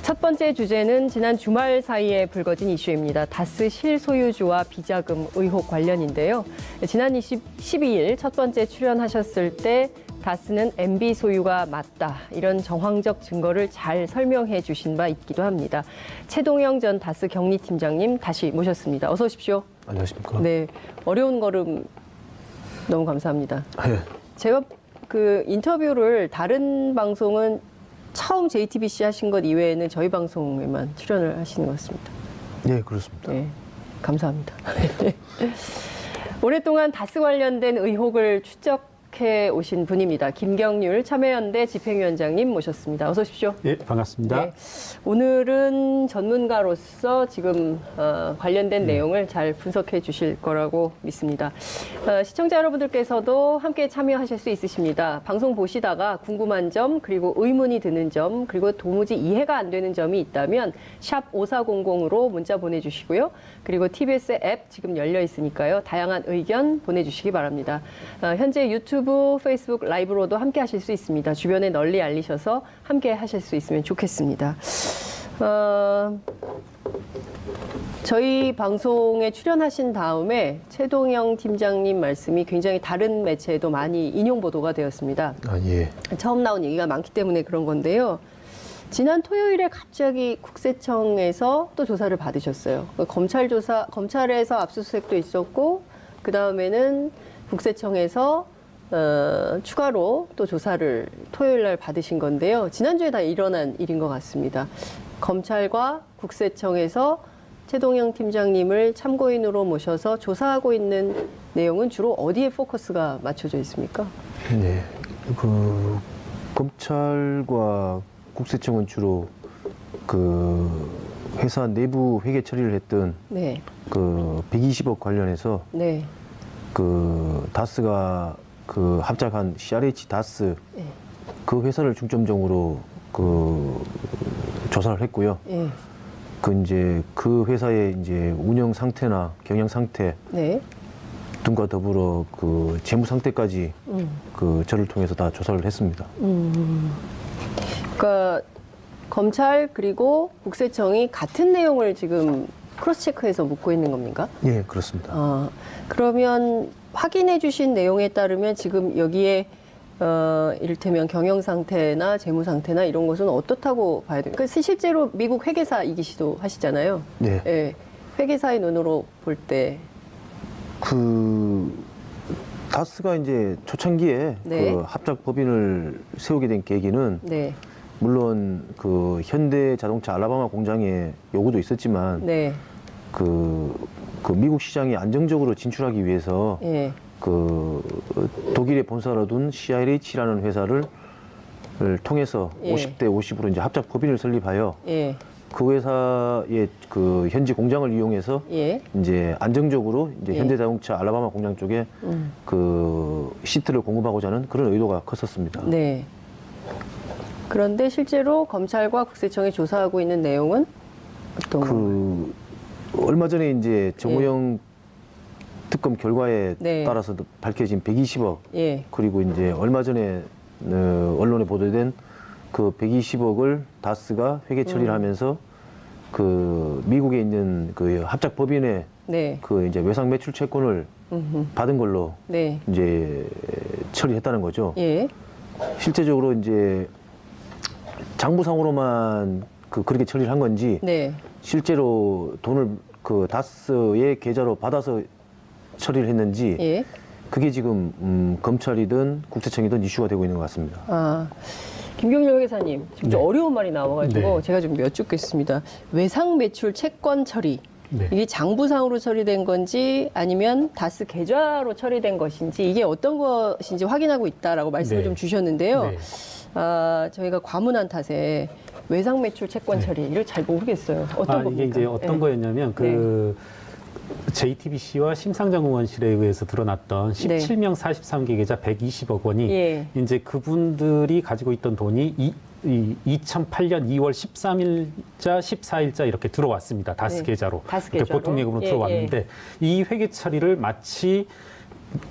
첫 번째 주제는 지난 주말 사이에 불거진 이슈입니다. 다스 실소유주와 비자금 의혹 관련인데요. 지난 12일 첫 번째 출연하셨을 때 다스는 MB 소유가 맞다, 이런 정황적 증거를 잘 설명해 주신 바 있기도 합니다. 최동영 전 다스 경리팀장님 다시 모셨습니다. 어서 오십시오. 안녕하십니까. 네, 어려운 걸음 너무 감사합니다. 네. 제가 그 인터뷰를 다른 방송은 처음 JTBC 하신 것 이외에는 저희 방송에만 출연을 하시는 것 같습니다. 네, 그렇습니다. 네, 감사합니다. 오랫동안 다스 관련된 의혹을 추적해 오신 분입니다. 김경률 참여연대 집행위원장님 모셨습니다. 어서 오십시오. 예, 반갑습니다. 네, 오늘은 전문가로서 지금 관련된 내용을 잘 분석해 주실 거라고 믿습니다. 시청자 여러분들께서도 함께 참여하실 수 있으십니다. 방송 보시다가 궁금한 점, 그리고 의문이 드는 점, 그리고 도무지 이해가 안 되는 점이 있다면 샵 5400으로 문자 보내주시고요. 그리고 TBS 앱 지금 열려 있으니까요. 다양한 의견 보내주시기 바랍니다. 현재 유튜브, 페이스북 라이브로도 함께 하실 수 있습니다. 주변에 널리 알리셔서 함께 하실 수 있으면 좋겠습니다. 저희 방송에 출연하신 다음에 최동영 팀장님 말씀이 굉장히 다른 매체에도 많이 인용 보도가 되었습니다. 아, 예. 처음 나온 얘기가 많기 때문에 그런 건데요. 지난 토요일에 갑자기 국세청에서 또 조사를 받으셨어요. 검찰에서 압수수색도 있었고, 그 다음에는 국세청에서 추가로 또 조사를 토요일 날 받으신 건데요. 지난주에 다 일어난 일인 것 같습니다. 검찰과 국세청에서 최동영 팀장님을 참고인으로 모셔서 조사하고 있는 내용은 주로 어디에 포커스가 맞춰져 있습니까? 네. 그 검찰과 국세청은 주로 그 회사 내부 회계 처리를 했던 네. 그 120억 관련해서 네. 그 다스가 그 합작한 CRH 다스 네. 그 회사를 중점적으로 그 조사를 했고요. 네. 그 이제 그 회사의 이제 운영 상태나 경영 상태 네. 등과 더불어 그 재무 상태까지 그 저를 통해서 다 조사를 했습니다. 그러니까 검찰 그리고 국세청이 같은 내용을 지금 크로스 체크해서 묻고 있는 겁니까? 예, 그렇습니다. 그러면 확인해 주신 내용에 따르면 지금 여기에 이를테면 경영 상태나 재무 상태나 이런 것은 어떻다고 봐야 돼요? 그러니까 실제로 미국 회계사이기시도 하시잖아요. 네. 예, 회계사의 눈으로 볼 때. 그 다스가 이제 초창기에 네. 그 합작 법인을 세우게 된 계기는 네. 물론 그 현대 자동차 알라바마 공장의 요구도 있었지만 네. 그 미국 시장에 안정적으로 진출하기 위해서 예. 그 독일에 본사를 둔 CRH라는 회사를 통해서 예. 50대 50으로 이제 합작 법인을 설립하여 예. 그 회사의 그 현지 공장을 이용해서 예. 이제 안정적으로 이제 예. 현대자동차 알라바마 공장 쪽에 그 시트를 공급하고자 하는 그런 의도가 컸었습니다. 네. 그런데 실제로 검찰과 국세청이 조사하고 있는 내용은 어떤 건가요? 그 얼마 전에 이제 정우영 특검 결과에 네. 따라서 밝혀진 120억 예. 그리고 이제 얼마 전에 언론에 보도된 그 120억을 다스가 회계 처리를 하면서 그 미국에 있는 그 합작 법인의 네. 그 이제 외상 매출 채권을 받은 걸로 네. 이제 처리했다는 거죠. 예. 실제적으로 이제 장부상으로만 그렇게 처리를 한 건지 네. 실제로 돈을 그 다스의 계좌로 받아서 처리를 했는지 예. 그게 지금 검찰이든 국세청이든 이슈가 되고 있는 것 같습니다. 김경률 회계사님, 지금 좀 어려운 말이 나와가지고 네. 제가 좀 여쭙겠습니다. 외상 매출 채권 처리, 네. 이게 장부상으로 처리된 건지 아니면 다스 계좌로 처리된 것인지 이게 어떤 것인지 확인하고 있다라고 말씀을 네. 좀 주셨는데요. 네. 저희가 과문한 탓에 외상 매출 채권 처리 이걸 잘 모르겠어요. 어떤 겁니까? 이게 이제 어떤 네. 거였냐면 그 JTBC와 심상정의원실에 의해서 드러났던 17명 43개 계좌 120억 원이 예. 이제 그분들이 가지고 있던 돈이 2008년 2월 13일자, 14일자 이렇게 들어왔습니다. 다스 네. 계좌로. 다스 이렇게 계좌로. 보통 예금으로 예, 들어왔는데 이 회계 처리를 마치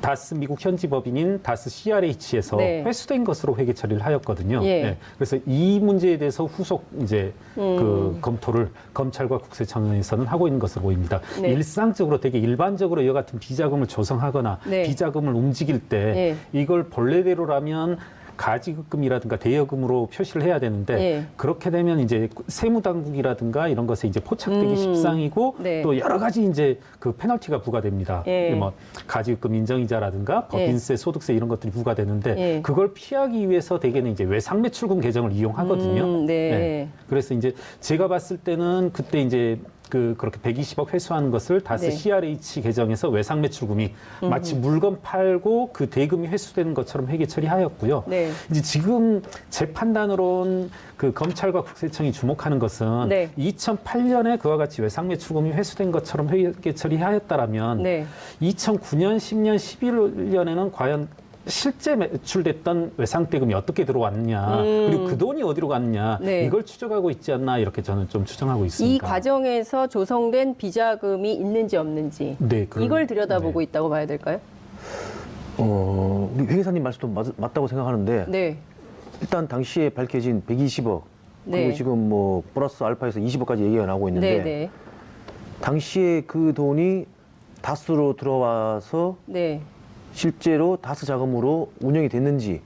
다스 미국 현지 법인인 다스 CRH에서 네. 회수된 것으로 회계 처리를 하였거든요. 예. 네. 그래서 이 문제에 대해서 후속 이제 그 검토를 검찰과 국세청에서는 하고 있는 것으로 보입니다. 네. 일상적으로 되게 일반적으로 이와 같은 비자금을 조성하거나 네. 비자금을 움직일 때 이걸 본래대로라면 가지급금이라든가 대여금으로 표시를 해야 되는데 예. 그렇게 되면 이제 세무당국이라든가 이런 것에 이제 포착되기 십상이고 네. 또 여러 가지 이제 그 페널티가 부과됩니다. 예. 뭐 가지급금 인정이자라든가 법인세, 소득세 이런 것들이 부과되는데 예. 그걸 피하기 위해서 대개는 이제 외상매출금 개정을 이용하거든요. 네. 그래서 이제 제가 봤을 때는 그때 이제 그렇게 120억 회수하는 것을 다스 네. CRH 계정에서 외상매출금이 마치 물건 팔고 그 대금이 회수되는 것처럼 회계 처리하였고요. 네. 이제 지금 제 판단으로는 그 검찰과 국세청이 주목하는 것은 네. 2008년에 그와 같이 외상매출금이 회수된 것처럼 회계 처리하였다라면 네. 2009년, 10년, 11년에는 과연 실제 매출됐던 외상대금이 어떻게 들어왔냐, 그리고 그 돈이 어디로 갔냐, 네. 이걸 추적하고 있지 않나 이렇게 저는 좀 추정하고 있습니다. 이 과정에서 조성된 비자금이 있는지 없는지 네, 이걸 들여다보고 있다고 봐야 될까요? 우리 회계사님 말씀도 맞다고 생각하는데 네. 일단 당시에 밝혀진 120억 네. 그리고 지금 뭐 플러스 알파에서 20억까지 얘기가 나오고 있는데 네, 네. 당시에 그 돈이 다스로 들어와서 네. 실제로 다스 자금으로 운영이 됐는지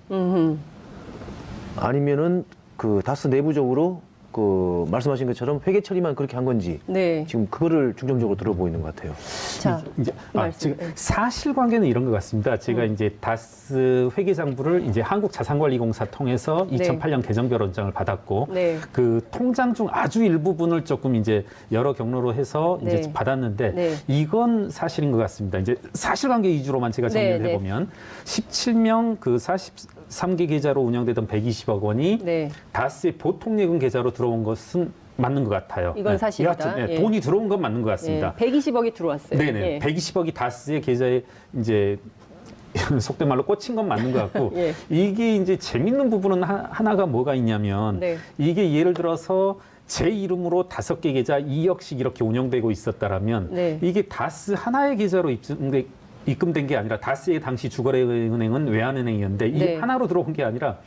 아니면은 그 다스 내부적으로 그 말씀하신 것처럼 회계 처리만 그렇게 한 건지 네. 지금 그거를 중점적으로 들어보이는 것 같아요. 자, 이제 말씀. 지금 사실관계는 이런 것 같습니다. 제가 이제 다스 회계장부를 이제 한국자산관리공사 통해서 2008년 개정별원장을 받았고 네. 그 통장 중 아주 일부분을 조금 이제 여러 경로로 해서 이제 네. 받았는데 네. 이건 사실인 것 같습니다. 이제 사실관계 위주로만 제가 정리를 네, 네. 해보면 17명 그 43개 계좌로 운영되던 120억 원이 네. 다스의 보통예금 계좌로 들어온 것은 맞는 것 같아요. 이건 사실이다. 여하튼 예. 돈이 들어온 건 맞는 것 같습니다. 120억이 들어왔어요. 네네. 예. 120억이 다스의 계좌에 이제 속된 말로 꽂힌 건 맞는 것 같고 예. 이게 이제 재밌는 부분은 하나가 뭐가 있냐면 네. 이게 예를 들어서 제 이름으로 5개 계좌 2억씩 이렇게 운영되고 있었다라면 네. 이게 다스 하나의 계좌로 입금된 게 아니라 다스의 당시 주거래은행은 외환은행이었는데 네. 이 하나로 들어온 게 아니라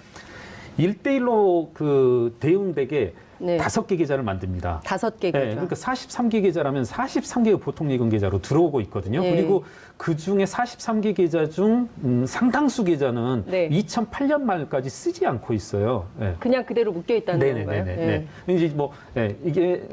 1대1로 그 대응되게 네. 5개 계좌를 만듭니다. 5개 네, 계좌. 그러니까 43개 계좌라면 43개의 보통예금 계좌로 들어오고 있거든요. 네. 그리고 그 중에 43개 계좌 중 상당수 계좌는 네. 2008년 말까지 쓰지 않고 있어요. 네. 그냥 그대로 묶여 있다는 건가요? 네네네. 이제 뭐 이게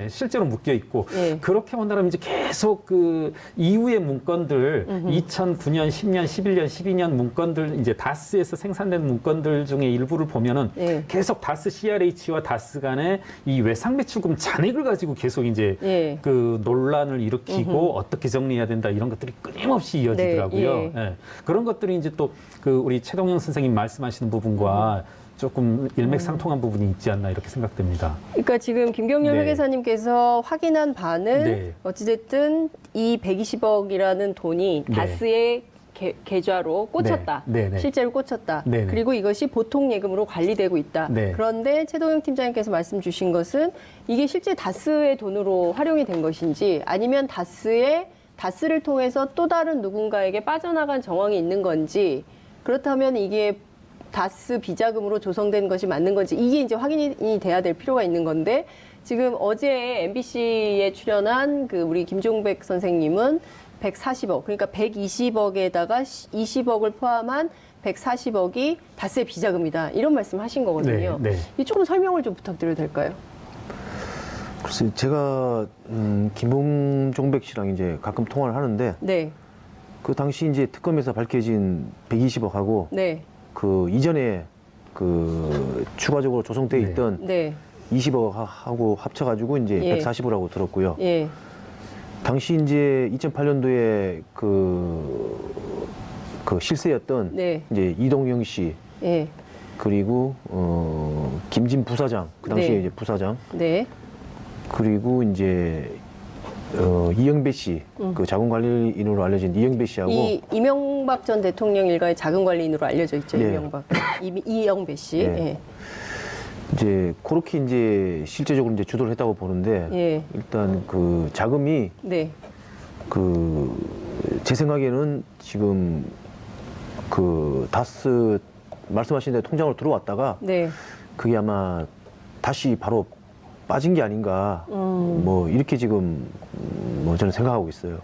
실제로 묶여 있고 예. 그렇게 본다면 이제 계속 그 이후의 문건들 2009년, 10년, 11년, 12년 문건들 이제 다스에서 생산된 문건들 중에 일부를 보면은 예. 계속 다스 CRH와 다스 간의 이 외상매출금 잔액을 가지고 계속 이제 예. 그 논란을 일으키고 어떻게 정리해야 된다 이런 것들이 끊임없이 이어지더라고요. 네, 예. 예. 그런 것들이 이제 또 그 우리 최동영 선생님 말씀하시는 부분과 조금 일맥상통한 부분이 있지 않나 이렇게 생각됩니다. 그러니까 지금 김경렬 네. 회계사님께서 확인한 바는 네. 어찌됐든 이 120억이라는 돈이 네. 다스의 계좌로 꽂혔다. 네. 네. 실제로 꽂혔다. 네. 그리고 이것이 보통 예금으로 관리되고 있다. 네. 그런데 최동영 팀장님께서 말씀 주신 것은 이게 실제 다스의 돈으로 활용이 된 것인지 아니면 다스를 통해서 또 다른 누군가에게 빠져나간 정황이 있는 건지 그렇다면 이게 다스 비자금으로 조성된 것이 맞는 건지 이게 이제 확인이 돼야 될 필요가 있는 건데 지금 어제 MBC에 출연한 그 우리 김종백 선생님은 140억 그러니까 120억에다가 20억을 포함한 140억이 다스의 비자금이다 이런 말씀하신 거거든요. 네, 네. 이 조금 설명을 좀 부탁드려도 될까요? 글쎄 제가 김종백 씨랑 이제 가끔 통화를 하는데 네, 그 당시 이제 특검에서 밝혀진 120억하고 네, 그 이전에 그 추가적으로 조성돼 네. 있던 네, 20억하고 합쳐가지고 이제 예. 140억이라고 들었고요. 예, 당시 이제 2008년도에 그 실세였던 네, 이제 이동영 씨 예, 그리고 김진 부사장 그 당시에 네. 이제 부사장 네, 그리고 이제 이영배 씨 그 자금관리인으로 알려진 이영배 씨하고 이명박 전 대통령 일가의 자금관리인으로 알려져 있죠. 네. 이명박 이영배 씨. 네. 예. 이제 그렇게 이제 실제적으로 이제 주도를 했다고 보는데 예. 일단 그 자금이 네. 제 생각에는 지금 다스 말씀하신 대로 통장으로 들어왔다가 네. 그게 아마 다시 바로 빠진 게 아닌가 뭐 이렇게 지금 뭐 저는 생각하고 있어요.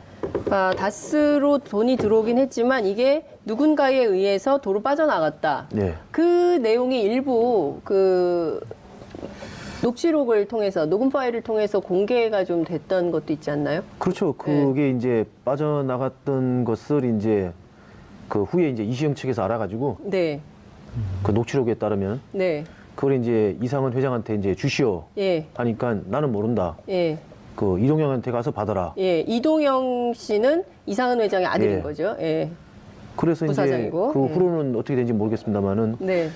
다스로 돈이 들어오긴 했지만 이게 누군가에 의해서 도로 빠져나갔다. 네. 그 내용이 일부 녹취록을 통해서 녹음 파일을 통해서 공개가 좀 됐던 것도 있지 않나요? 그렇죠. 그게 이제 빠져나갔던 것을 이제 그 후에 이제 이시영 측에서 알아가지고 네. 그 녹취록에 따르면 네. 그걸 이제 이상은 회장한테 이제 주시오 예. 하니까 나는 모른다. 예. 그 이동영한테 가서 받아라. 예. 이동영 씨는 이상은 회장의 아들인 예. 거죠. 예. 그래서 부사장이고. 이제 그 후로는 어떻게 된지 모르겠습니다만은 네.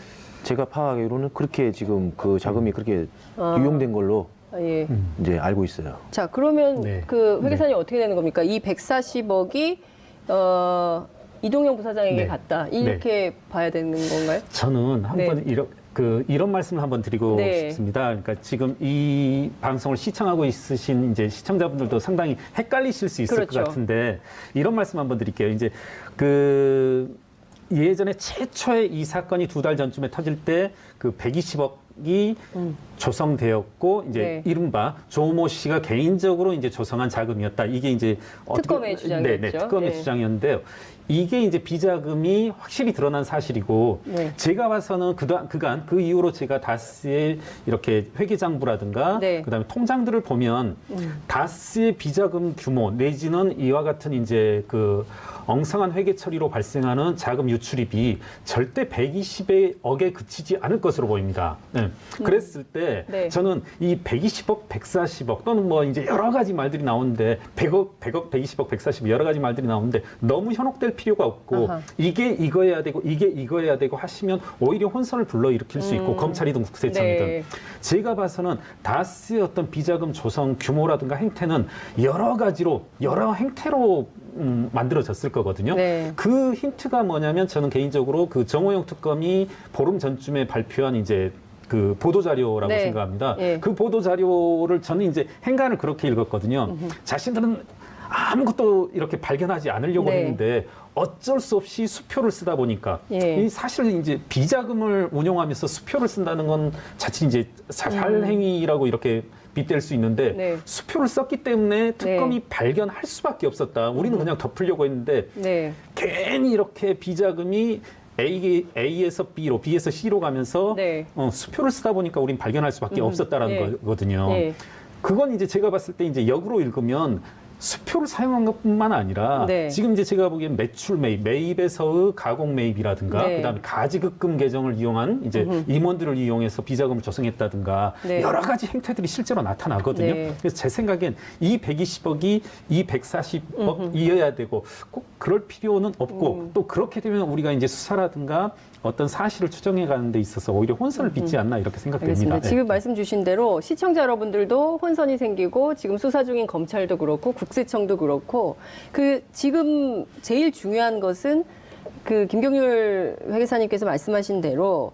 제가 파악하기로는 그렇게 지금 그 자금이 그렇게 유용된 걸로 예. 이제 알고 있어요. 자, 그러면 네. 그 회계사님 어떻게 되는 겁니까? 이 140억이 이동영 부사장에게 네. 갔다. 이렇게 봐야 되는 건가요? 저는 한번 이런 말씀을 한번 드리고 네. 싶습니다. 그러니까 지금 이 방송을 시청하고 있으신 이제 시청자분들도 상당히 헷갈리실 수 있을 그렇죠. 것 같은데 이런 말씀 한번 드릴게요. 이제 예전에 최초의 이 사건이 2달 전쯤에 터질 때 그 120억이 조성되었고 이제 네. 이른바 조모 씨가 개인적으로 이제 조성한 자금이었다. 이게 이제 특검의 주장이었죠. 네, 특검의 네. 주장이었는데요. 이게 이제 비자금이 확실히 드러난 사실이고 네. 제가 봐서는 그간 그 이후로 제가 다스의 이렇게 회계장부라든가 네. 그다음에 통장들을 보면 다스의 비자금 규모 내지는 이와 같은 이제 그 엉성한 회계 처리로 발생하는 자금 유출입이 절대 120억에 그치지 않을 것으로 보입니다. 네. 그랬을 때 네. 저는 이 120억, 140억 또는 뭐 이제 여러 가지 말들이 나오는데 100억, 120억, 140억 여러 가지 말들이 나오는데 너무 현혹될 필요가 없고 아하. 이게 이거여야 되고 이게 이거여야 되고 하시면 오히려 혼선을 불러일으킬 수 있고 검찰이든 국세청이든 네. 제가 봐서는 다스의 어떤 비자금 조성 규모라든가 행태는 여러 가지로 여러 행태로 만들어졌을 거거든요. 네. 그 힌트가 뭐냐면 저는 개인적으로 그 정호영 특검이 보름 전쯤에 발표한 이제 그 보도 자료라고 네. 생각합니다. 예. 그 보도 자료를 저는 이제 행간을 그렇게 읽었거든요. 자신들은 아무것도 이렇게 발견하지 않으려고 네. 했는데 어쩔 수 없이 수표를 쓰다 보니까 예. 이 사실 이제 비자금을 운용하면서 수표를 쓴다는 건 자칫 이제 살행위라고 이렇게 빗댈 수 있는데 네. 수표를 썼기 때문에 특검이 발견할 수밖에 없었다. 우리는 그냥 덮으려고 했는데 네. 괜히 이렇게 비자금이 A에서 B로, B에서 C로 가면서 네. 수표를 쓰다 보니까 우린 발견할 수밖에 없었다라는 네. 거거든요. 네. 그건 이제 제가 봤을 때 이제 역으로 읽으면 수표를 사용한 것뿐만 아니라 네. 지금 이제 제가 보기엔 매출 매입, 매입에서의 가공 매입이라든가 네. 그다음에 가지급금 계정을 이용한 이제 임원들을 이용해서 비자금을 조성했다든가 네. 여러 가지 행태들이 실제로 나타나거든요. 네. 그래서 제 생각엔 이 120억이 이 140억이어야 되고 꼭 그럴 필요는 없고 또 그렇게 되면 우리가 이제 수사라든가 어떤 사실을 추정해 가는 데 있어서 오히려 혼선을 빚지 않나 이렇게 생각됩니다. 알겠습니다. 네. 지금 말씀 주신 대로 시청자 여러분들도 혼선이 생기고 지금 수사 중인 검찰도 그렇고 국세청도 그렇고 지금 제일 중요한 것은 김경률 회계사님께서 말씀하신 대로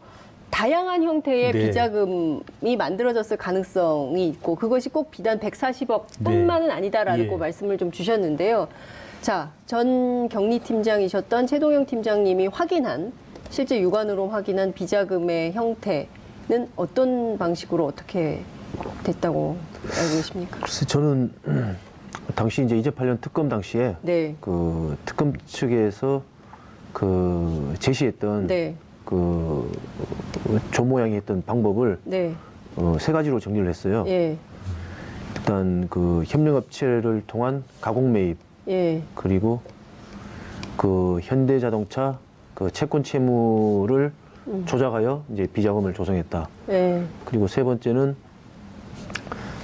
다양한 형태의 네. 비자금이 만들어졌을 가능성이 있고 그것이 꼭 비단 140억뿐만은 아니다라고 예. 말씀을 좀 주셨는데요. 자, 전 경리팀장이셨던 최동영 팀장님이 실제 육안으로 확인한 비자금의 형태는 어떤 방식으로 어떻게 됐다고 알고 계십니까? 글쎄 저는 당시 이제 2008년 특검 당시에 네. 그 특검 측에서 그 제시했던 네. 그 조모양이 했던 방법을 네. 세 가지로 정리를 했어요. 예. 일단 그 협력업체를 통한 가공 매입 예. 그리고 그 현대자동차 그 채권 채무를 조작하여 이제 비자금을 조성했다. 예. 그리고 세 번째는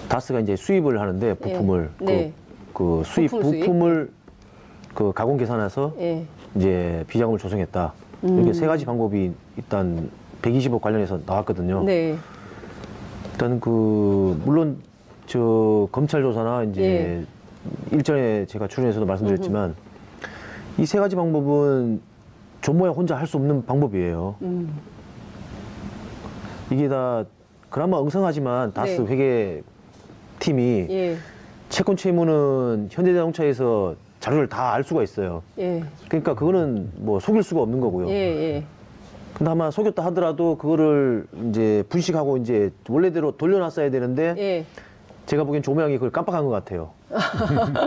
다스가 이제 수입을 하는데 부품을 네. 그 수입 부품 수입? 부품을 그 가공 계산해서 예. 이제 비자금을 조성했다. 이렇게 세 가지 방법이 일단 120억 관련해서 나왔거든요. 네. 일단 물론 저 검찰 조사나 이제 예. 일전에 제가 출연해서도 말씀드렸지만 이 세 가지 방법은 조모야 혼자 할 수 없는 방법이에요. 이게 다 그나마 엉성하지만 다스 네. 회계 팀이 예. 채권 채무는 현대자동차에서 자료를 다 알 수가 있어요. 예. 그러니까 그거는 뭐 속일 수가 없는 거고요. 예, 예. 근데 아마 속였다 하더라도 그거를 이제 분식하고 이제 원래대로 돌려놨어야 되는데 예. 제가 보기엔 조모양이 그걸 깜빡한 것 같아요.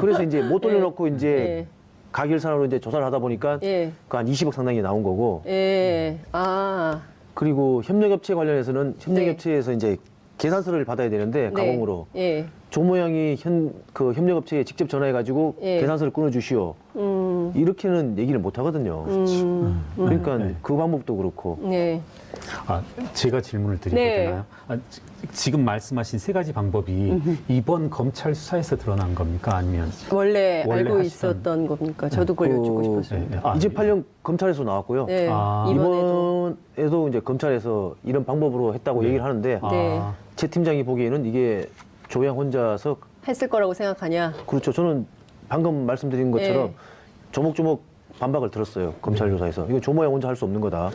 그래서 이제 못 돌려놓고 이제 예. 가결산으로 이제 조사를 하다 보니까 예. 그 한 20억 상당히 나온 거고. 예. 아. 그리고 협력업체 관련해서는 협력업체에서 이제 계산서를 받아야 되는데 가공으로 예. 조모양이 그 협력업체에 직접 전화해가지고 예. 계산서를 끊어주시오. 이렇게는 얘기를 못 하거든요. 그러니까 네. 그 방법도 그렇고. 네. 아, 제가 질문을 드려도 네. 되나요? 지금 말씀하신 세 가지 방법이 이번 검찰 수사에서 드러난 겁니까? 아니면 원래 알고 하시던- 있었던 겁니까? 저도 그걸 여쭙고 싶었어요. 네, 네. 아, 2008년 검찰에서 나왔고요. 네. 아. 이번에도. 이번에도 이제 검찰에서 이런 방법으로 했다고 얘기를 하는데 네. 최 팀장이 보기에는 이게 조양 혼자서 했을 거라고 생각하냐? 그렇죠. 저는 방금 말씀드린 것처럼 네. 조목조목 반박을 들었어요. 검찰 조사에서. 이거 조모양 혼자 할 수 없는 거다.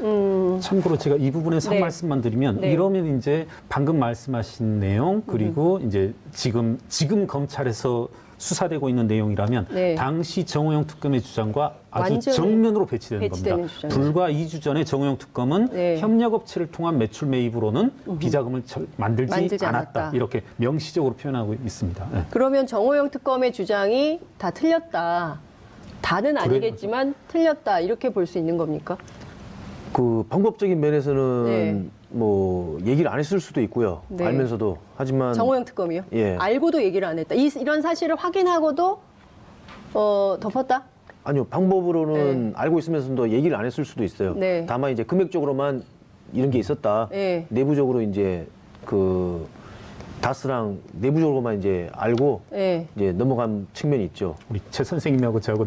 참고로 제가 이 부분에서 네. 한 말씀만 드리면 네. 이러면 이제 방금 말씀하신 내용 그리고 이제 지금 검찰에서 수사되고 있는 내용이라면 네. 당시 정호영 특검의 주장과 아주 완전히 정면으로 배치되는 배치되는 겁니다. 주장이죠. 불과 2주 전에 정호영 특검은 네. 협력업체를 통한 매출 매입으로는 비자금을 만들지 만들지 않았다. 않았다. 이렇게 명시적으로 표현하고 있습니다. 네. 그러면 정호영 특검의 주장이 다 틀렸다. 다는 아니겠지만 틀렸다. 이렇게 볼 수 있는 겁니까? 그 방법적인 면에서는 네. 뭐 얘기를 안 했을 수도 있고요. 네. 알면서도. 하지만 정호영 특검이요? 예. 알고도 얘기를 안 했다. 이런 사실을 확인하고도 덮었다? 아니요. 방법으로는 알고 있으면서도 얘기를 안 했을 수도 있어요. 네. 다만 이제 금액적으로만 이런 게 있었다. 네. 내부적으로 이제 그 다스랑 내부적으로만 이제 알고 네. 이제 넘어간 측면이 있죠. 우리 최 선생님하고 저하고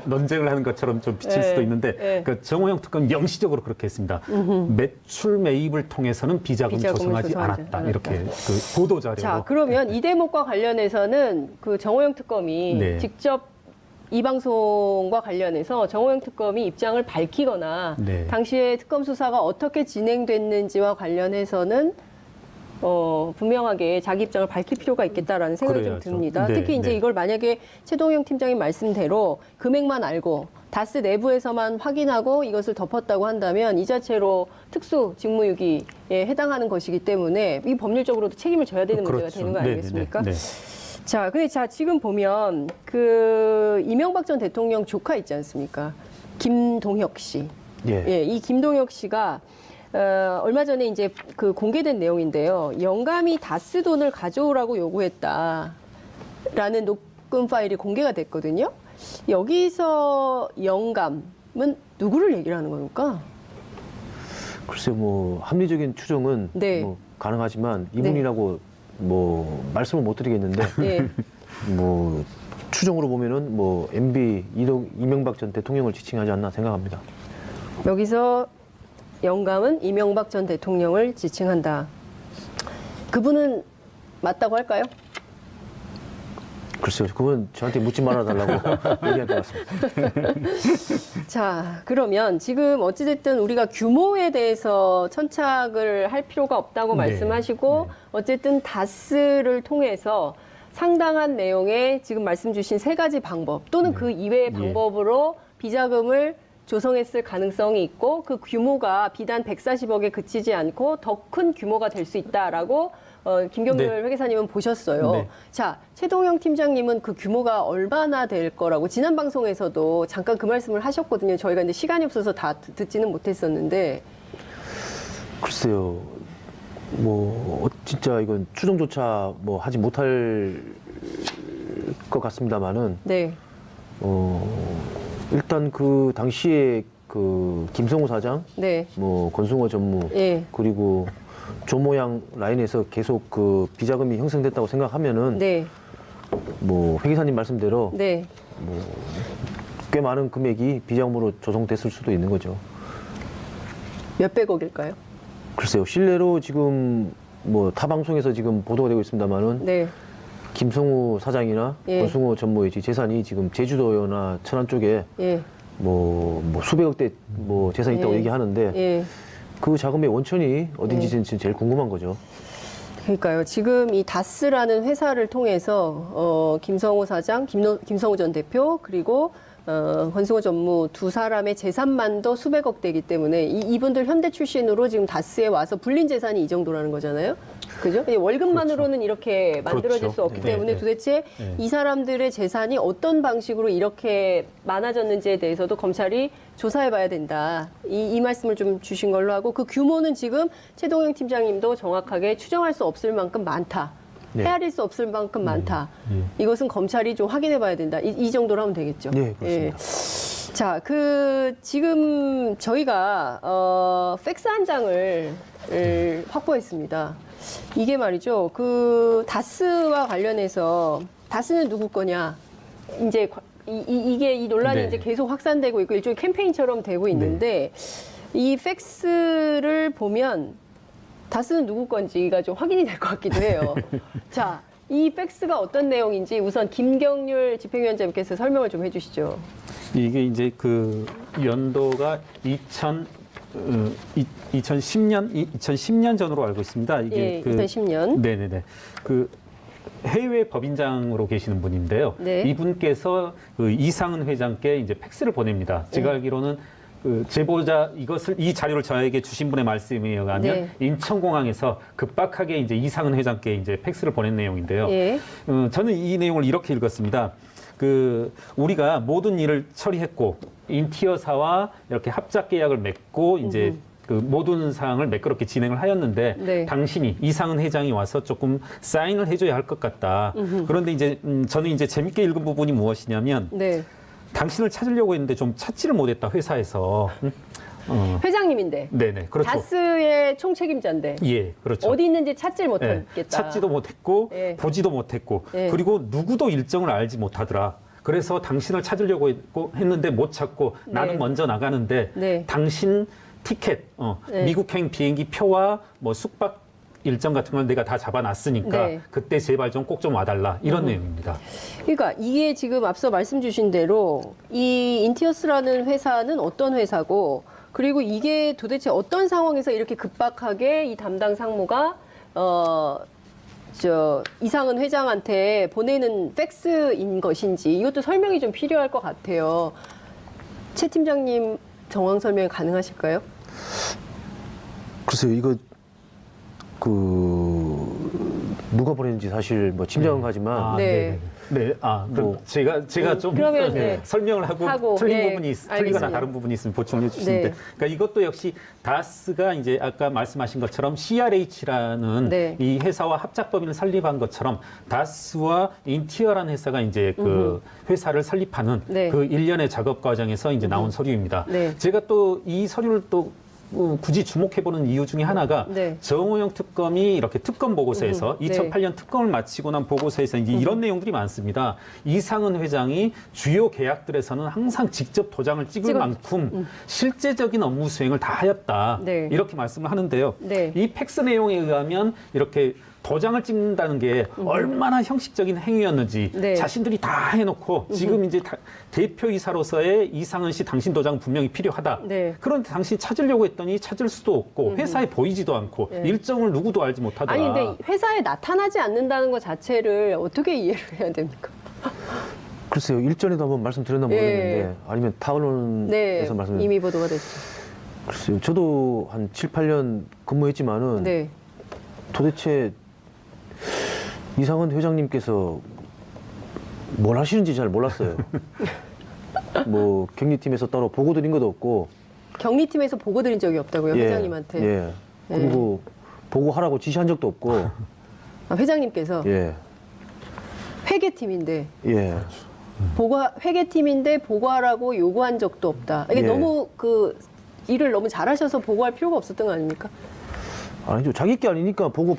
논쟁을 하는 것처럼 좀 비칠 네. 수도 있는데 네. 그 정호영 특검 명시적으로 그렇게 했습니다. 매출 매입을 통해서는 비자금을 비자금을 조성하지 조성하지 않았다. 않았다. 이렇게 그 보도 자료로. 자, 그러면 이 대목과 관련해서는 그 정호영 특검이 네. 직접 이 방송과 관련해서 정호영 특검이 입장을 밝히거나 네. 당시에 특검 수사가 어떻게 진행됐는지와 관련해서는 분명하게 자기 입장을 밝힐 필요가 있겠다라는 생각이 좀 그래야죠. 듭니다. 네, 특히 이제 네. 이걸 만약에 최동영 팀장님 말씀대로 금액만 알고 다스 내부에서만 확인하고 이것을 덮었다고 한다면 이 자체로 특수 직무유기에 해당하는 것이기 때문에 이 법률적으로도 책임을 져야 되는 문제가 그렇죠. 되는 거 네, 아니겠습니까? 네, 네. 자, 근데 지금 보면 그 이명박 전 대통령 조카 있지 않습니까? 김동혁 씨. 예. 예, 이 김동혁 씨가 얼마 전에 이제 그 공개된 내용인데요. 영감이 다스 돈을 가져오라고 요구했다라는 녹음 파일이 공개가 됐거든요. 여기서 영감은 누구를 얘기를 하는 겁니까? 글쎄 뭐 합리적인 추정은 네. 뭐 가능하지만 이분이라고 뭐 말씀을 못 드리겠는데 예. 뭐 추정으로 보면은 뭐 MB 이명박 전 대통령을 지칭하지 않나 생각합니다. 여기서 영감은 이명박 전 대통령을 지칭한다. 그분은 맞다고 할까요? 글쎄요, 그건 저한테 묻지 말아달라고 얘기할 것 같습니다. 자, 그러면 지금 어찌됐든 우리가 규모에 대해서 천착을 할 필요가 없다고 네. 말씀하시고 어쨌든 다스를 통해서 상당한 내용의 지금 말씀 주신 세 가지 방법 또는 그 이외의 방법으로 비자금을 조성했을 가능성이 있고 그 규모가 비단 140억에 그치지 않고 더 큰 규모가 될 수 있다라고 김경률 네. 회계사님은 보셨어요. 네. 자, 최동영 팀장님은 그 규모가 얼마나 될 거라고 지난 방송에서도 잠깐 그 말씀을 하셨거든요. 저희가 이제 시간이 없어서 다 듣지는 못했었는데. 글쎄요, 뭐 진짜 이건 추정조차 뭐 하지 못할 것 같습니다만은 네. 일단 그 당시에 그 김성우 사장, 네. 뭐 권승호 전무, 예. 그리고 조모양 라인에서 계속 그 비자금이 형성됐다고 생각하면은 네. 뭐 회계사님 말씀대로 네. 꽤 많은 금액이 비자금으로 조성됐을 수도 있는 거죠. 몇백억일까요? 글쎄요, 실례로 지금 뭐 타 방송에서 지금 보도가 되고 있습니다만은 네. 김성우 사장이나 예. 권승호 전무의 재산이 지금 제주도나 천안 쪽에 예. 뭐 수백억대 뭐 재산이 있다고 예. 얘기하는데 예. 그 자금의 원천이 어딘지 제일 궁금한 거죠. 그러니까요. 지금 이 다스라는 회사를 통해서 김성호 사장, 김성호 전 대표 그리고 권승호 전무 두 사람의 재산만도 수백억 대이기 때문에 이분들 현대 출신으로 지금 다스에 와서 불린 재산이 이 정도라는 거잖아요. 그죠? 월급만으로는 이렇게 만들어질 그렇죠. 수 없기 네, 때문에 네. 도대체 네. 이 사람들의 재산이 어떤 방식으로 이렇게 많아졌는지에 대해서도 검찰이 조사해봐야 된다. 이 말씀을 좀 주신 걸로 하고 그 규모는 지금 최동영 팀장님도 정확하게 추정할 수 없을 만큼 많다. 네. 헤아릴 수 없을 만큼 많다. 이것은 검찰이 좀 확인해봐야 된다. 이 정도로 하면 되겠죠. 네, 그렇습니다. 자, 지금 저희가 팩스 한 장을 확보했습니다. 이게 말이죠. 다스와 관련해서 다스는 누구 거냐? 이제 이 논란이 네. 이제 계속 확산되고 있고 일종의 캠페인처럼 되고 있는데 이 팩스를 보면 다스는 누구 건지가 좀 확인이 될 것 같기도 해요. 자, 이 팩스가 어떤 내용인지 우선 김경률 집행위원장님께서 설명을 좀 해주시죠. 이게 이제 그 연도가 2010년 전으로 알고 있습니다. 이게 예, 2010년. 네네네. 그 해외 법인장으로 계시는 분인데요. 네. 이분께서 그 이상은 회장께 이제 팩스를 보냅니다. 제가 알기로는 그 제보자 이 자료를 저에게 주신 분의 말씀에 의하면 네. 인천공항에서 급박하게 이제 이상은 회장께 이제 팩스를 보낸 내용인데요. 예. 저는 이 내용을 이렇게 읽었습니다. 우리가 모든 일을 처리했고 인티어사와 이렇게 합작 계약을 맺고 이제 그 모든 사항을 매끄럽게 진행을 하였는데 네. 당신이 이상은 회장이 와서 조금 사인을 해줘야 할 것 같다. 그런데 이제 저는 이제 재밌게 읽은 부분이 무엇이냐면 네. 당신을 찾으려고 했는데 좀 찾지를 못했다 회사에서. 회장님인데. 네네 그렇죠. 다스의 총책임자인데. 예 그렇죠. 어디 있는지 찾질 예, 못하겠다. 찾지도 못했고 예. 보지도 못했고 예. 그리고 누구도 일정을 알지 못하더라. 그래서 당신을 찾으려고 했는데 못 찾고 네. 나는 먼저 나가는데 네. 당신 티켓, 네. 미국행 비행기 표와 뭐 숙박 일정 같은 걸 내가 다 잡아놨으니까 네. 그때 제발 좀 꼭 좀 와달라 이런 내용입니다. 그러니까 이게 지금 앞서 말씀 주신 대로 이 인티어스라는 회사는 어떤 회사고 그리고 이게 도대체 어떤 상황에서 이렇게 급박하게 이 담당 상무가 이상은 회장한테 보내는 팩스인 것인지 이것도 설명이 좀 필요할 것 같아요. 최 팀장님 정황 설명 가능하실까요? 글쎄요, 이거 누가 보냈는지 사실 뭐 짐작은 가지만 네. 네. 그럼 뭐, 제가 좀 그러면, 네. 설명을 하고 네, 틀린 부분이 틀리거나 알겠습니다. 다른 부분이 있으면 보충해 주시는데, 네. 그러니까 이것도 역시 다스가 이제 아까 말씀하신 것처럼 CRH라는 네. 이 회사와 합작법인을 설립한 것처럼 다스와 인티어라는 회사가 이제 그 회사를 설립하는 네. 그 일련의 작업 과정에서 이제 나온 서류입니다. 네. 제가 또 이 서류를 또 굳이 주목해보는 이유 중에 하나가 네. 정호영 특검이 이렇게 특검 보고서에서 네. 2008년 특검을 마치고 난 보고서에서 이제 이런 내용들이 많습니다. 이상은 회장이 주요 계약들에서는 항상 직접 도장을 찍을 만큼 실제적인 업무 수행을 다 하였다. 네. 이렇게 말씀을 하는데요. 네. 이 팩스 내용에 의하면 이렇게 도장을 찍는다는 게 얼마나 형식적인 행위였는지 네. 자신들이 다 해놓고 지금 이제 대표이사로서의 이상은 씨 당신 도장 분명히 필요하다. 네. 그런데 당신 찾으려고 했더니 찾을 수도 없고 회사에 보이지도 않고 네. 일정을 누구도 알지 못하더라. 아니 근데 회사에 나타나지 않는다는 것 자체를 어떻게 이해를 해야 됩니까? 글쎄요, 일전에도 한번 말씀드렸나 예. 모르겠는데 아니면 타 언론에서 네, 말씀 이미 보도가 됐죠. 글쎄요, 저도 한 7, 8년 근무했지만은 네. 도대체 이상은 회장님께서 뭘 하시는지 잘 몰랐어요. 뭐 격리팀에서 따로 보고 드린 것도 없고 격리팀에서 보고 드린 적이 없다고요, 회장님한테. 예. 그리고 보고하라고 지시한 적도 없고 아, 회장님께서 예. 회계팀인데 예. 회계팀인데 보고하라고 요구한 적도 없다. 이게 예. 너무 일을 너무 잘하셔서 보고할 필요가 없었던 거 아닙니까? 아니죠. 자기 게 아니니까 보고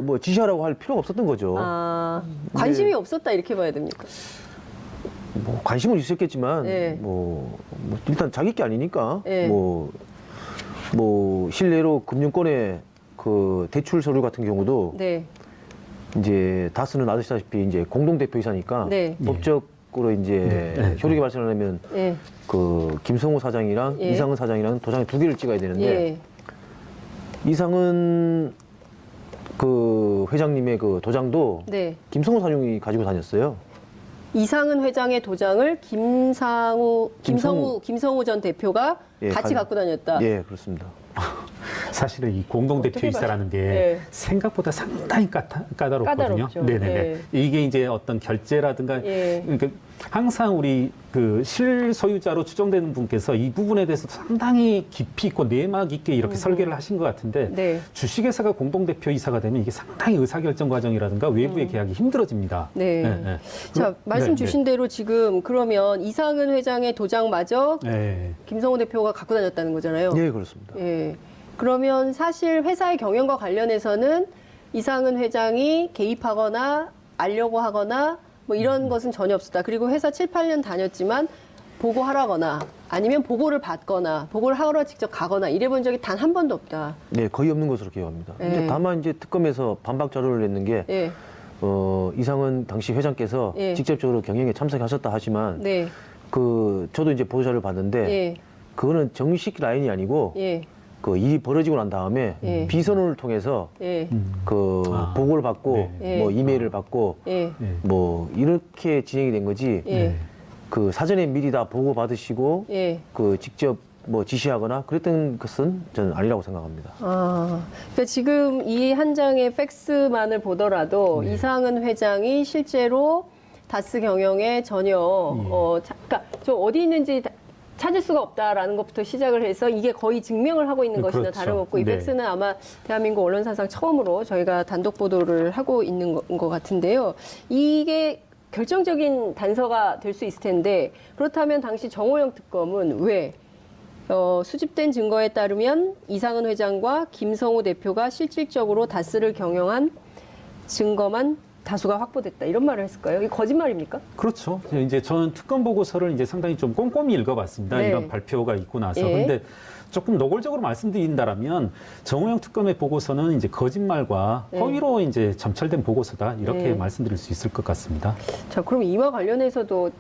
뭐 지시하라고 할 필요가 없었던 거죠. 아, 관심이 없었다 이렇게 봐야 됩니까? 뭐 관심은 있었겠지만 예. 뭐 일단 자기 게 아니니까 예. 뭐 실례로 금융권의 그 대출 서류 같은 경우도 네. 이제 다스는 아시다시피 이제 공동 대표이사니까 네. 법적으로 이제 효력이 발생하려면 예. 그 김성호 사장이랑 예. 이상은 사장이랑 도장에 2개를 찍어야 되는데 예. 이상은 그 회장님의 그 도장도 네. 김성호 사령이 가지고 다녔어요. 이상은 회장의 도장을 김성우 전 대표가 예, 같이 갖고 다녔다. 예, 그렇습니다. 사실은 이 공동대표이사라는 게 네. 생각보다 상당히 까다롭거든요. 까다롭죠. 네네네. 네. 이게 이제 어떤 결제라든가 예. 그러니까 항상 우리 그 실소유자로 추정되는 분께서 이 부분에 대해서 상당히 깊이 있고 내막 있게 이렇게 설계를 하신 것 같은데 네. 주식회사가 공동대표이사가 되면 이게 상당히 의사결정 과정이라든가 외부의 계약이 힘들어집니다. 네. 네. 자, 말씀 네, 주신 대로 지금 그러면 이상은 회장의 도장마저 네. 김성우 대표가 갖고 다녔다는 거잖아요. 예, 그렇습니다. 예. 그러면 사실 회사의 경영과 관련해서는 이상은 회장이 개입하거나 알려고 하거나 뭐 이런 것은 전혀 없었다. 그리고 회사 7, 8년 다녔지만 보고하라거나 아니면 보고를 받거나 보고를 하러 직접 가거나 이래본 적이 단 한 번도 없다. 네, 거의 없는 것으로 기억합니다. 예. 이제 다만 이제 특검에서 반박 자료를 냈는 게 예. 이상은 당시 회장께서 예. 직접적으로 경영에 참석하셨다 하지만 네. 저도 이제 보도자를 봤는데 예. 그거는 정식 라인이 아니고 예. 그 일이 벌어지고 난 다음에 예. 비선을 통해서 예. 그 아, 보고를 받고 네. 뭐 예. 이메일을 받고 예. 네. 뭐 이렇게 진행이 된 거지. 예. 그 사전에 미리 다 보고 받으시고 예. 그 직접 뭐 지시하거나 그랬던 것은 저는 아니라고 생각합니다. 아, 그러니까 지금 이 한 장의 팩스만을 보더라도 네. 이상은 회장이 실제로 다스 경영에 전혀 그러니까 저 어디 있는지 찾을 수가 없다라는 것부터 시작을 해서 이게 거의 증명을 하고 있는 것이나 그렇죠. 다름없고 이 네. 팩스는 아마 대한민국 언론사상 처음으로 저희가 단독 보도를 하고 있는 것 같은데요. 이게 결정적인 단서가 될 수 있을 텐데 그렇다면 당시 정호영 특검은 왜 수집된 증거에 따르면 이상은 회장과 김성우 대표가 실질적으로 다스를 경영한 증거만 다수가 확보됐다 이런 말을 했을까요? 이게 거짓말입니까? 그렇죠. 이제 저는 특검 보고서를 이제 상당히 좀 꼼꼼히 읽어봤습니다. 네. 이런 발표가 있고 나서. 예. 근데 조금 노골적으로 말씀드린다라면 정호영 특검의 보고서는 이제 거짓말과 네. 허위로 이제 점철된 보고서다 이렇게 네. 말씀드릴 수 있을 것 같습니다. 자, 그럼 이와 관련해서도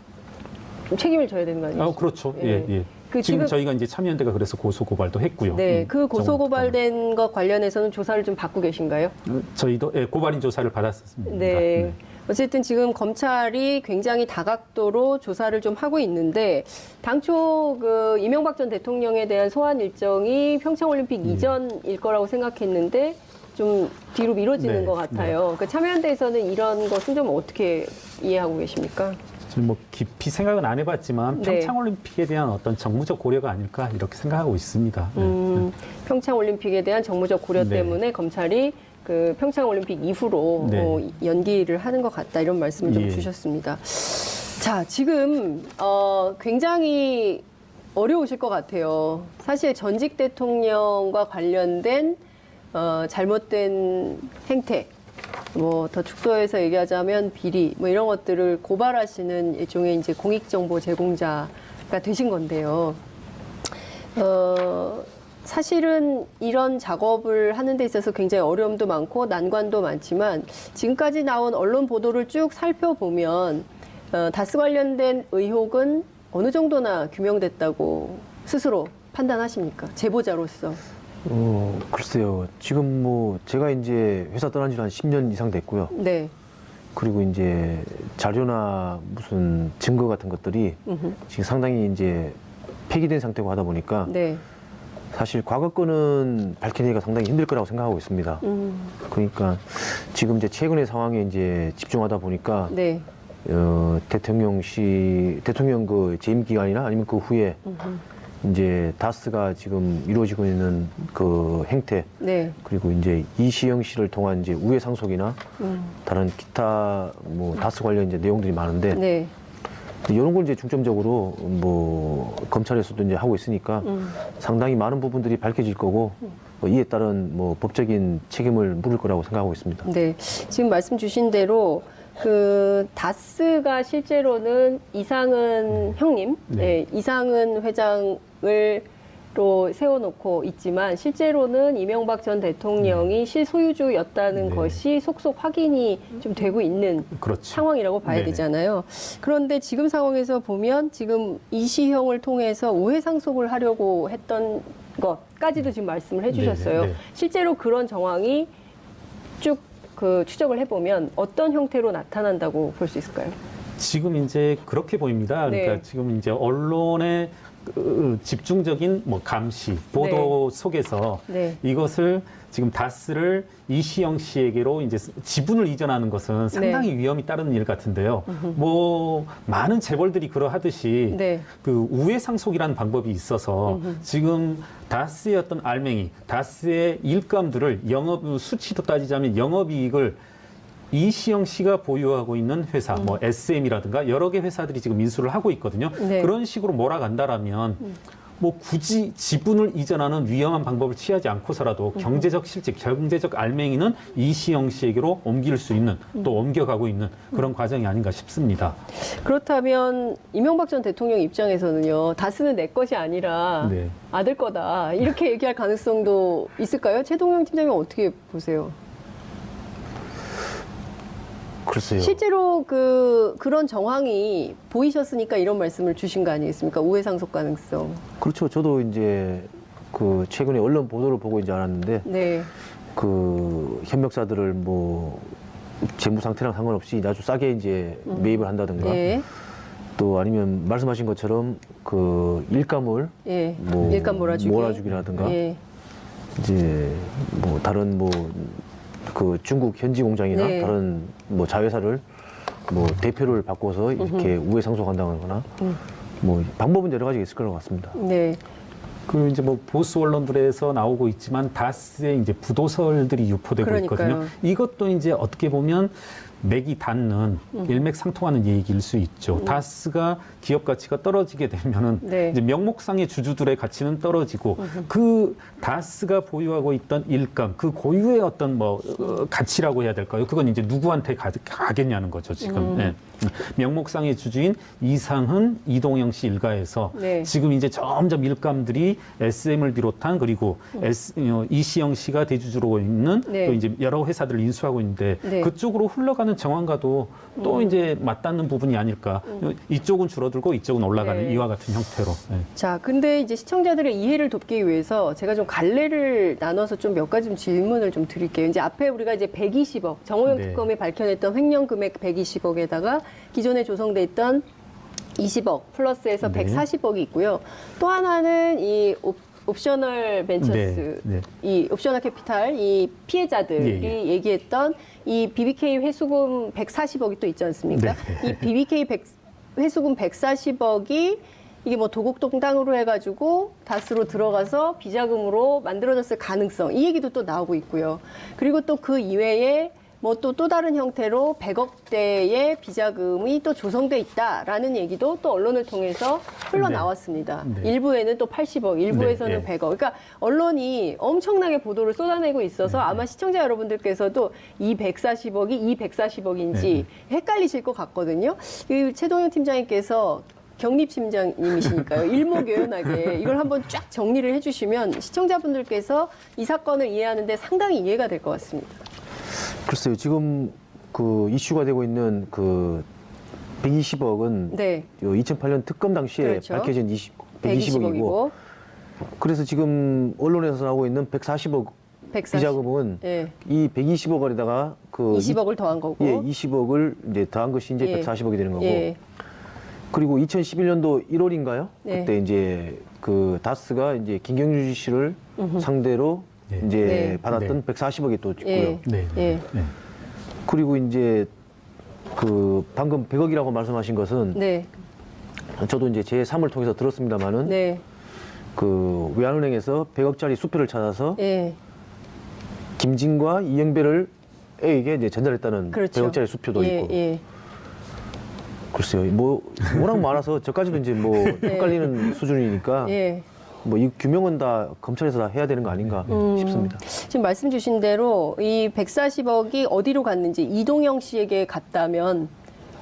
책임을 져야 되는 거 아니에요? 그렇죠. 예. 예. 그 지금 지금- 저희가 이제 참여연대가 그래서 고소 고발도 했고요. 네, 그 정호영 고소 고발된 것 관련해서는 조사를 좀 받고 계신가요? 특검은. 저희도 고발인 조사를 받았습니다. 네. 어쨌든 지금 검찰이 굉장히 다각도로 조사를 좀 하고 있는데 당초 그 이명박 전 대통령에 대한 소환 일정이 평창올림픽 이전일 거라고 생각했는데 좀 뒤로 미뤄지는 네, 것 같아요. 그 참여연대에서는 이런 것은 좀 어떻게 이해하고 계십니까? 저는 뭐 깊이 생각은 안 해봤지만 네. 평창올림픽에 대한 어떤 정무적 고려가 아닐까 이렇게 생각하고 있습니다. 평창올림픽에 대한 정무적 고려 네. 때문에 검찰이 그 평창올림픽 이후로 네. 연기를 하는 것 같다 이런 말씀을 좀 예. 주셨습니다. 자, 지금 굉장히 어려우실 것 같아요. 사실 전직 대통령과 관련된 잘못된 행태, 뭐 더 축소해서 얘기하자면 비리, 뭐 이런 것들을 고발하시는 일종의 이제 공익정보 제공자가 되신 건데요. 사실은 이런 작업을 하는 데 있어서 굉장히 어려움도 많고 난관도 많지만 지금까지 나온 언론 보도를 쭉 살펴보면 다스 관련된 의혹은 어느 정도나 규명됐다고 스스로 판단하십니까? 제보자로서. 글쎄요. 지금 뭐 제가 이제 회사 떠난 지는 한 10년 이상 됐고요. 네. 그리고 이제 자료나 무슨 증거 같은 것들이 지금 상당히 이제 폐기된 상태고 하다 보니까 네. 사실 과거 거는 밝히기가 상당히 힘들 거라고 생각하고 있습니다. 그러니까 지금 이제 최근의 상황에 이제 집중하다 보니까 네. 대통령 그 재임 기간이나 아니면 그 후에 이제 다스가 지금 이루어지고 있는 그 행태 네. 그리고 이제 이시영 씨를 통한 이제 우회 상속이나 다른 기타 뭐 다스 관련 이제 내용들이 많은데 네. 이런 걸 이제 중점적으로 뭐 검찰에서도 이제 하고 있으니까 상당히 많은 부분들이 밝혀질 거고 이에 따른 뭐 법적인 책임을 물을 거라고 생각하고 있습니다. 네. 지금 말씀 주신 대로 그 다스가 실제로는 이상은 형님, 네. 이상은 회장을 로 세워놓고 있지만 실제로는 이명박 전 대통령이 실소유주였다는 네. 것이 속속 확인이 좀 되고 있는 그렇죠. 상황이라고 봐야 네네. 되잖아요. 그런데 지금 상황에서 보면 지금 이시형을 통해서 우회 상속을 하려고 했던 것까지도 지금 말씀을 해주셨어요. 네네. 실제로 그런 정황이 쭉 그 추적을 해보면 어떤 형태로 나타난다고 볼 수 있을까요? 지금 이제 그렇게 보입니다. 그러니까 네. 지금 이제 언론의 집중적인 뭐 감시, 보도 속에서 네. 이것을 지금 다스를 이시영 씨에게로 이제 지분을 이전하는 것은 상당히 위험이 따르는 일 같은데요. 뭐 많은 재벌들이 그러하듯이 네. 그 우회상속이라는 방법이 있어서 지금 다스의 어떤 알맹이, 다스의 일감들을 영업 수치도 따지자면 영업이익을 이시영 씨가 보유하고 있는 회사, 뭐 SM이라든가 여러 개 회사들이 지금 인수를 하고 있거든요. 네. 그런 식으로 몰아간다라면 뭐 굳이 지분을 이전하는 위험한 방법을 취하지 않고서라도 경제적 실직, 경제적 알맹이는 이시영 씨에게로 옮길 수 있는 또 옮겨가고 있는 그런 과정이 아닌가 싶습니다. 그렇다면 이명박 전 대통령 입장에서는요, 다스는 내 것이 아니라 네. 아들 거다 이렇게 얘기할 가능성도 있을까요? 최동영 팀장님 어떻게 보세요? 글쎄요. 실제로 그런 정황이 보이셨으니까 이런 말씀을 주신 거 아니겠습니까? 우회상속 가능성. 그렇죠. 저도 이제 그 최근에 언론 보도를 보고 이제 알았는데 네. 그 협력사들을 뭐 재무 상태랑 상관없이 아주 싸게 이제 매입을 한다든가 네. 또 아니면 말씀하신 것처럼 그 일감을 예. 뭐 일감 몰아주기라든가 예. 이제 뭐 다른 뭐 그 중국 현지 공장이나 네. 다른 뭐 자회사를 뭐 대표를 바꿔서 이렇게 우회 상속한다거나 뭐 방법은 여러 가지가 있을 것 같습니다. 네. 그 이제 뭐 보수 언론들에서 나오고 있지만 다스의 이제 부도설들이 유포되고 그러니까요. 있거든요. 이것도 이제 어떻게 보면 맥이 닿는 일맥상통하는 얘기일 수 있죠. 다스가 기업 가치가 떨어지게 되면은 네. 이제 명목상의 주주들의 가치는 떨어지고 그 다스가 보유하고 있던 일감, 그 고유의 어떤 뭐 가치라고 해야 될까요? 그건 이제 누구한테 가겠냐는 거죠. 지금 네. 명목상의 주주인 이상은, 이동영 씨 일가에서 네. 지금 이제 점점 일감들이 SM을 비롯한 그리고 이시영 씨가 대주주로 있는 네. 또 이제 여러 회사들을 인수하고 있는데 네. 그쪽으로 흘러가는 정황과도 또 이제 맞닿는 부분이 아닐까. 이쪽은 줄어들고 이쪽은 올라가는 네. 이와 같은 형태로. 네. 자, 근데 이제 시청자들의 이해를 돕기 위해서 제가 좀 갈래를 나눠서 좀 몇 가지 좀 질문을 좀 드릴게요. 이제 앞에 우리가 이제 120억, 정호영 네. 특검이 밝혀냈던 횡령 금액 120억에다가 기존에 조성돼 있던 20억 플러스해서 네. 140억이 있고요. 또 하나는 이 옵셔널 벤처스, 네, 네. 이 옵셔널 캐피탈, 이 피해자들이 예, 예. 얘기했던 이 BBK 회수금 140억이 또 있지 않습니까? 네. 이 BBK 회수금 140억이 이게 뭐 도곡동땅으로 해가지고 다스로 들어가서 비자금으로 만들어졌을 가능성, 이 얘기도 또 나오고 있고요. 그리고 또 그 이외에 뭐 또 다른 형태로 100억대의 비자금이 또 조성돼 있다라는 얘기도 또 언론을 통해서 흘러나왔습니다. 네. 일부에는 또 80억, 일부에서는 네, 100억. 그러니까 언론이 엄청나게 보도를 쏟아내고 있어서 아마 시청자 여러분들께서도 이 140억이 이 140억인지 헷갈리실 것 같거든요. 그 최동영 팀장님께서 경립심장님이시니까요. 일목요연하게 이걸 한번 쫙 정리를 해주시면 시청자분들께서 이 사건을 이해하는데 상당히 이해가 될 것 같습니다. 글쎄요. 지금 그 이슈가 되고 있는 그 120억은 네. 2008년 특검 당시에 그렇죠. 밝혀진 120억이고 120억이고 그래서 지금 언론에서 나오고 있는 140억 140. 비자금은 예. 이 120억 원에다가 그 20억을 더한 거고. 예, 20억을 이제 더한 것이 이제 예. 140억이 되는 거고. 예. 그리고 2011년도 1월인가요? 네. 그때 이제 그 다스가 이제 김경주 씨를 상대로 네. 이제 네. 받았던 140억이 또 있고요. 예. 네. 예. 네. 그리고 이제 그 방금 100억이라고 말씀하신 것은 네. 저도 이제 제 3을 통해서 들었습니다만은 네. 그 외환은행에서 100억짜리 수표를 찾아서 예. 김진과 이영배를 에게 이제 전달했다는 그렇죠. 100억짜리 수표도 예. 있고. 예. 글쎄요. 뭐 워낙 많아서 저까지도 이제 뭐 헷갈리는 수준이니까 예. 뭐 이 규명은 다 검찰에서 다 해야 되는 거 아닌가 싶습니다. 지금 말씀 주신 대로 이 140억이 어디로 갔는지 이동영 씨에게 갔다면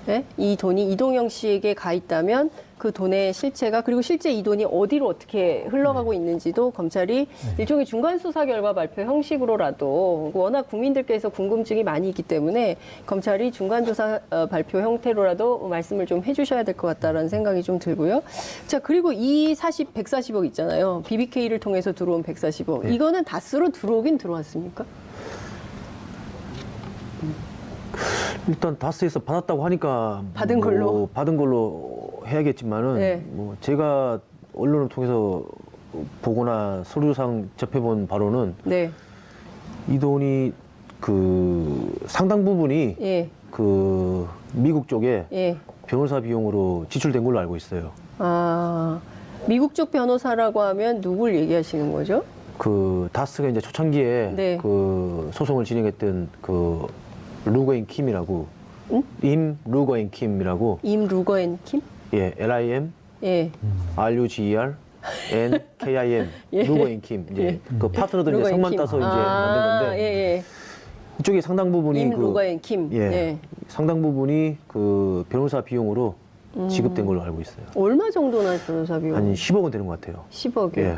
예? 이 돈이 이동영 씨에게 가 있다면 그 돈의 실체가 그리고 실제 이 돈이 어디로 어떻게 흘러가고 있는지도 검찰이 일종의 중간 수사 결과 발표 형식으로라도 워낙 국민들께서 궁금증이 많이 있기 때문에 검찰이 중간 조사 발표 형태로라도 말씀을 좀 해주셔야 될 것 같다라는 생각이 좀 들고요. 자, 그리고 이 140억 있잖아요. BBK를 통해서 들어온 140억. 네. 이거는 다스로 들어오긴 들어왔습니까? 일단 다스에서 받았다고 하니까 받은 걸로. 받은 걸로 해야겠지만은 네. 뭐 제가 언론을 통해서 보거나 서류상 접해본 바로는 네. 이 돈이 그 상당 부분이 예. 그 미국 쪽에 예. 변호사 비용으로 지출된 걸로 알고 있어요. 아, 미국 쪽 변호사라고 하면 누굴 얘기하시는 거죠? 그 다스가 이제 초창기에 네. 그 소송을 진행했던 그 루거인 킴이라고 응? 임 루거인 킴이라고 임 루거 앤 킴? 예 LIM 예. RUGER N KIM 예. 루거인 킴 이제 예. 그 파트너들 이제 루거 앤 성만 킴. 따서 이제 만든 건데 예, 예. 이쪽에 상당 부분이 임 그 루거 앤 킴. 예, 예. 상당 부분이 그 변호사 비용으로 지급된 걸로 알고 있어요. 얼마 정도나 변호사 비용? 한 10억 원 되는 것 같아요. 10억이요. 예.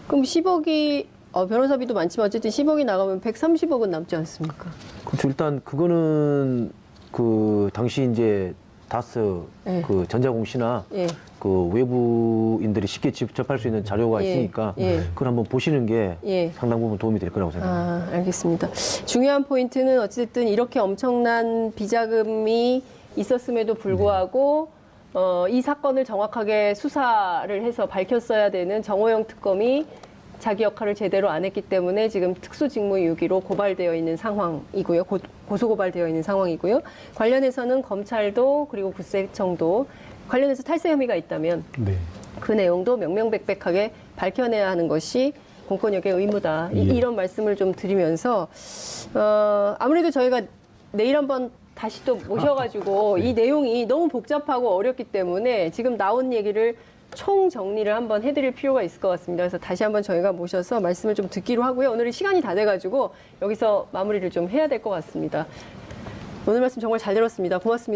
그럼 10억이 변호사비도 많지만 어쨌든 10억이 나가면 130억은 남지 않습니까? 그렇죠. 일단 그거는 그 당시 이제 다스 예. 그 전자공시나 예. 그 외부인들이 쉽게 접할 수 있는 자료가 예. 있으니까 예. 그걸 한번 보시는 게 예. 상당 부분 도움이 될 거라고 생각합니다. 아, 알겠습니다. 중요한 포인트는 어쨌든 이렇게 엄청난 비자금이 있었음에도 불구하고 이 사건을 정확하게 수사를 해서 밝혔어야 되는 정호영 특검이 자기 역할을 제대로 안 했기 때문에 지금 특수직무유기로 고발되어 있는 상황이고요. 고소고발되어 있는 상황이고요. 관련해서는 검찰도 그리고 국세청도 관련해서 탈세 혐의가 있다면 네. 그 내용도 명명백백하게 밝혀내야 하는 것이 공권력의 의무다. 예. 이런 말씀을 좀 드리면서 아무래도 저희가 내일 한번 다시 또 모셔가지고 이 내용이 너무 복잡하고 어렵기 때문에 지금 나온 얘기를 총 정리를 한번 해드릴 필요가 있을 것 같습니다. 그래서 다시 한번 저희가 모셔서 말씀을 좀 듣기로 하고요. 오늘은 시간이 다 돼가지고 여기서 마무리를 좀 해야 될 것 같습니다. 오늘 말씀 정말 잘 들었습니다. 고맙습니다.